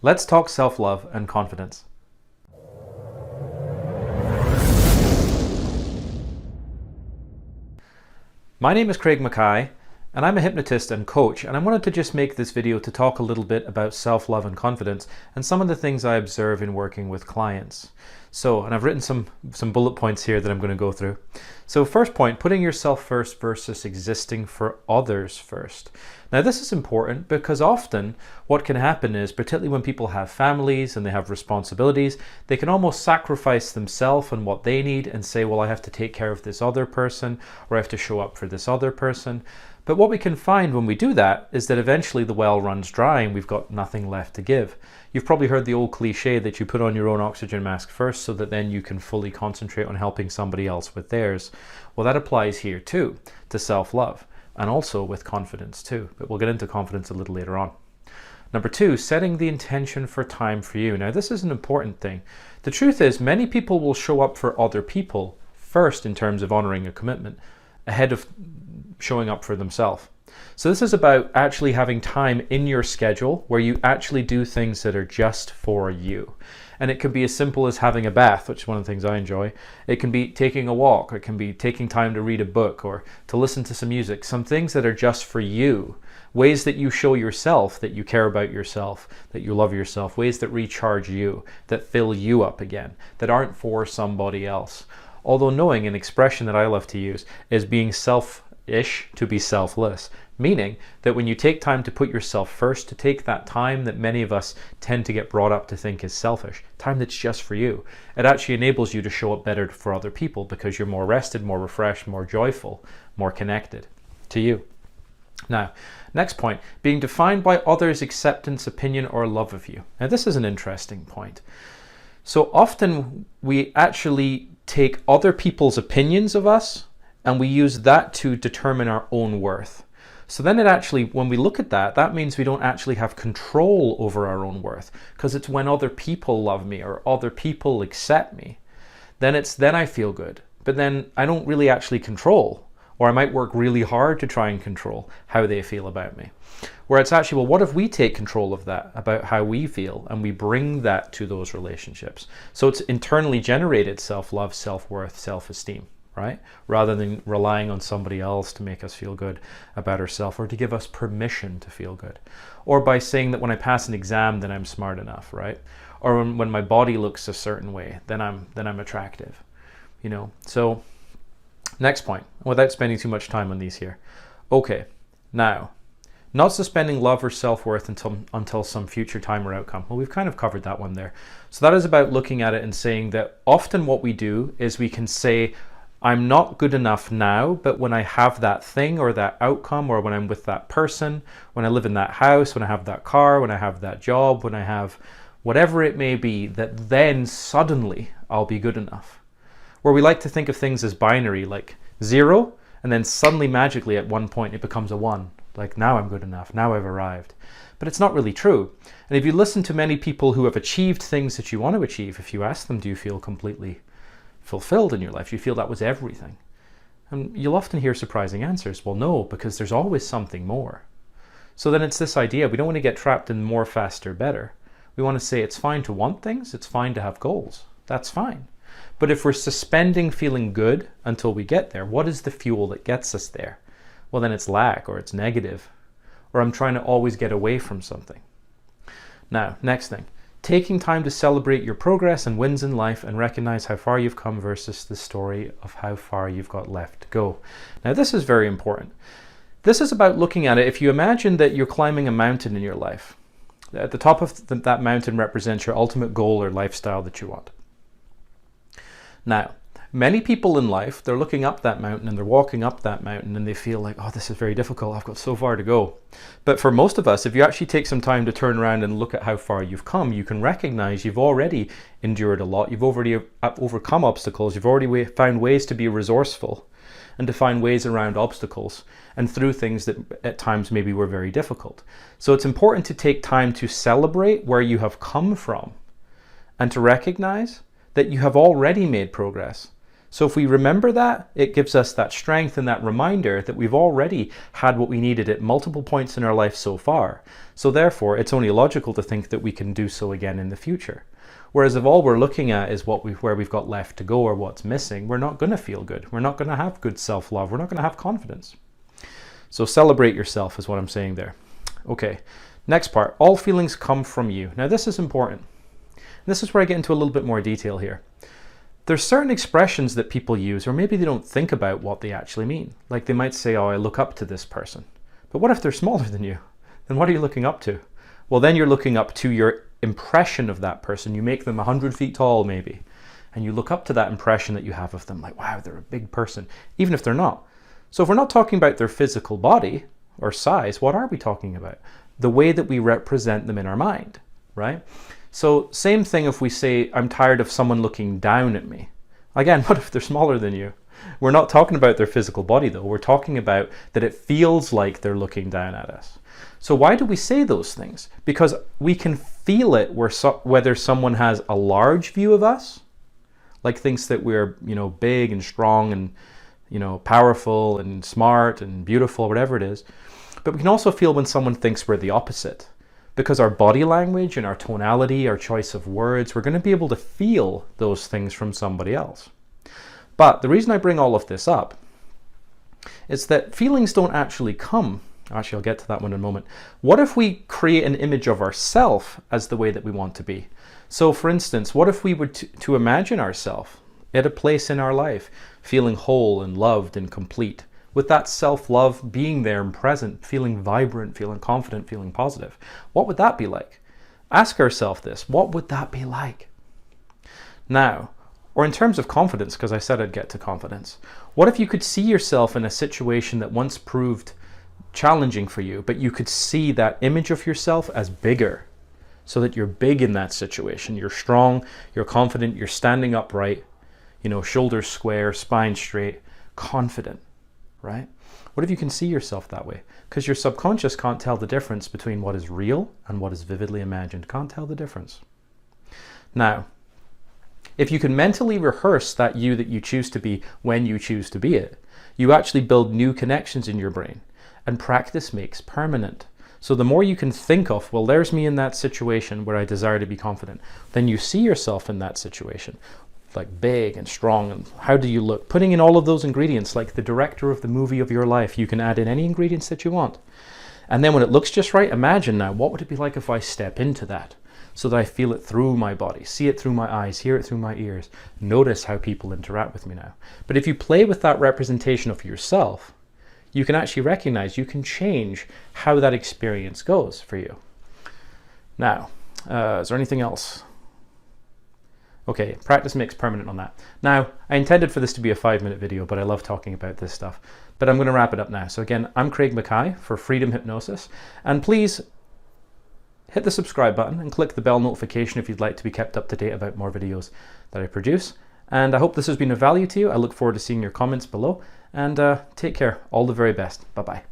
Let's talk self-love and confidence. My name is Craig Mackay, and I'm a hypnotist and coach, and I wanted to just make this video to talk a little bit about self-love and confidence and some of the things I observe in working with clients. And I've written some bullet points here that I'm going to go through. So first point, putting yourself first versus existing for others first. Now this is important because often what can happen is, particularly when people have families and they have responsibilities, they can almost sacrifice themselves and what they need and say, well, I have to take care of this other person, or I have to show up for this other person. But what we can find when we do that is that eventually the well runs dry and we've got nothing left to give. You've probably heard the old cliche that you put on your own oxygen mask first so that then you can fully concentrate on helping somebody else with theirs. Well, that applies here too, to self-love, and also with confidence too. But we'll get into confidence a little later on. Number two, setting the intention for time for you. Now, this is an important thing. The truth is, many people will show up for other people first in terms of honoring a commitment, ahead of showing up for themselves. So this is about actually having time in your schedule where you actually do things that are just for you. And it can be as simple as having a bath, which is one of the things I enjoy. It can be taking a walk, or it can be taking time to read a book or to listen to some music, some things that are just for you. Ways that you show yourself that you care about yourself, that you love yourself, ways that recharge you, that fill you up again, that aren't for somebody else. Although knowing an expression that I love to use is being selfish to be selfless, meaning that when you take time to put yourself first, to take that time that many of us tend to get brought up to think is selfish, time that's just for you, it actually enables you to show up better for other people because you're more rested, more refreshed, more joyful, more connected to you. Now, next point, being defined by others' acceptance, opinion, or love of you. Now, this is an interesting point. So often we actually take other people's opinions of us and we use that to determine our own worth. So then it actually, when we look at that, that means we don't actually have control over our own worth, because it's when other people love me or other people accept me, then I feel good. But then I don't really actually control, or I might work really hard to try and control how they feel about me. Where it's actually, well, what if we take control of that, about how we feel, and we bring that to those relationships? So it's internally generated self-love, self-worth, self-esteem, right? Rather than relying on somebody else to make us feel good about ourselves or to give us permission to feel good. Or by saying that when I pass an exam, then I'm smart enough, right? Or when my body looks a certain way, then I'm attractive, you know? So next point, without spending too much time on these here. Okay, now, not suspending love or self-worth until some future time or outcome. Well, we've kind of covered that one there. So that is about looking at it and saying that often what we do is we can say, I'm not good enough now, but when I have that thing or that outcome, or when I'm with that person, when I live in that house, when I have that car, when I have that job, when I have whatever it may be, that then suddenly I'll be good enough. Where we like to think of things as binary, like 0, and then suddenly magically at one point it becomes a 1. Like, now I'm good enough, now I've arrived. But it's not really true. And if you listen to many people who have achieved things that you want to achieve, if you ask them, do you feel completely fulfilled in your life? Do you feel that was everything? And you'll often hear surprising answers. Well, no, because there's always something more. So then it's this idea, we don't want to get trapped in more, faster, better. We want to say it's fine to want things, it's fine to have goals. That's fine. But if we're suspending feeling good until we get there, what is the fuel that gets us there? Well, then it's lack, or it's negative, or I'm trying to always get away from something. Now, next thing, taking time to celebrate your progress and wins in life and recognize how far you've come versus the story of how far you've got left to go. Now, this is very important. This is about looking at it. If you imagine that you're climbing a mountain in your life, at the top of that mountain represents your ultimate goal or lifestyle that you want. Now, many people in life, they're looking up that mountain and they're walking up that mountain and they feel like, oh, this is very difficult. I've got so far to go. But for most of us, if you actually take some time to turn around and look at how far you've come, you can recognize you've already endured a lot. You've already overcome obstacles. You've already found ways to be resourceful and to find ways around obstacles and through things that at times maybe were very difficult. So it's important to take time to celebrate where you have come from and to recognize that you have already made progress. So if we remember that, it gives us that strength and that reminder that we've already had what we needed at multiple points in our life so far. So therefore, it's only logical to think that we can do so again in the future. Whereas if all we're looking at is where we've got left to go or what's missing, we're not going to feel good. We're not going to have good self-love. We're not going to have confidence. So celebrate yourself is what I'm saying there. Okay, next part. All feelings come from you. Now this is important. This is where I get into a little bit more detail here. There's certain expressions that people use, or maybe they don't think about what they actually mean. Like they might say, oh, I look up to this person. But what if they're smaller than you? Then what are you looking up to? Well, then you're looking up to your impression of that person. You make them 100 feet tall maybe, and you look up to that impression that you have of them, like, wow, they're a big person, even if they're not. So if we're not talking about their physical body or size, what are we talking about? The way that we represent them in our mind, right? So same thing if we say, I'm tired of someone looking down at me. Again, what if they're smaller than you? We're not talking about their physical body though. We're talking about that it feels like they're looking down at us. So why do we say those things? Because we can feel it whether someone has a large view of us, like thinks that we're, big and strong and, powerful and smart and beautiful, whatever it is. But we can also feel when someone thinks we're the opposite. Because our body language and our tonality, our choice of words, we're going to be able to feel those things from somebody else. But the reason I bring all of this up is that feelings don't actually come. Actually, I'll get to that one in a moment. What if we create an image of ourselves as the way that we want to be? So for instance, what if we were to imagine ourselves at a place in our life, feeling whole and loved and complete, with that self-love being there and present, feeling vibrant, feeling confident, feeling positive? What would that be like? Ask ourselves this, what would that be like? Now, or in terms of confidence, because I said I'd get to confidence, what if you could see yourself in a situation that once proved challenging for you, but you could see that image of yourself as bigger, so that you're big in that situation, you're strong, you're confident, you're standing upright, shoulders square, spine straight, confident. Right? What if you can see yourself that way? Because your subconscious can't tell the difference between what is real and what is vividly imagined. Can't tell the difference. Now, if you can mentally rehearse that you that you choose to be when you choose to be it, you actually build new connections in your brain, and practice makes permanent. So the more you can think of, well, there's me in that situation where I desire to be confident, then you see yourself in that situation, like big and strong, and how do you look? Putting in all of those ingredients, like the director of the movie of your life, you can add in any ingredients that you want. And then when it looks just right, imagine now, what would it be like if I step into that so that I feel it through my body, see it through my eyes, hear it through my ears, notice how people interact with me now. But if you play with that representation of yourself, you can actually recognize, you can change how that experience goes for you. Now, is there anything else? Okay, practice makes permanent on that. Now, I intended for this to be a 5-minute video, but I love talking about this stuff. But I'm going to wrap it up now. So again, I'm Craig Mackay for Freedom Hypnosis. And please hit the subscribe button and click the bell notification if you'd like to be kept up to date about more videos that I produce. And I hope this has been of value to you. I look forward to seeing your comments below. And take care. All the very best. Bye-bye.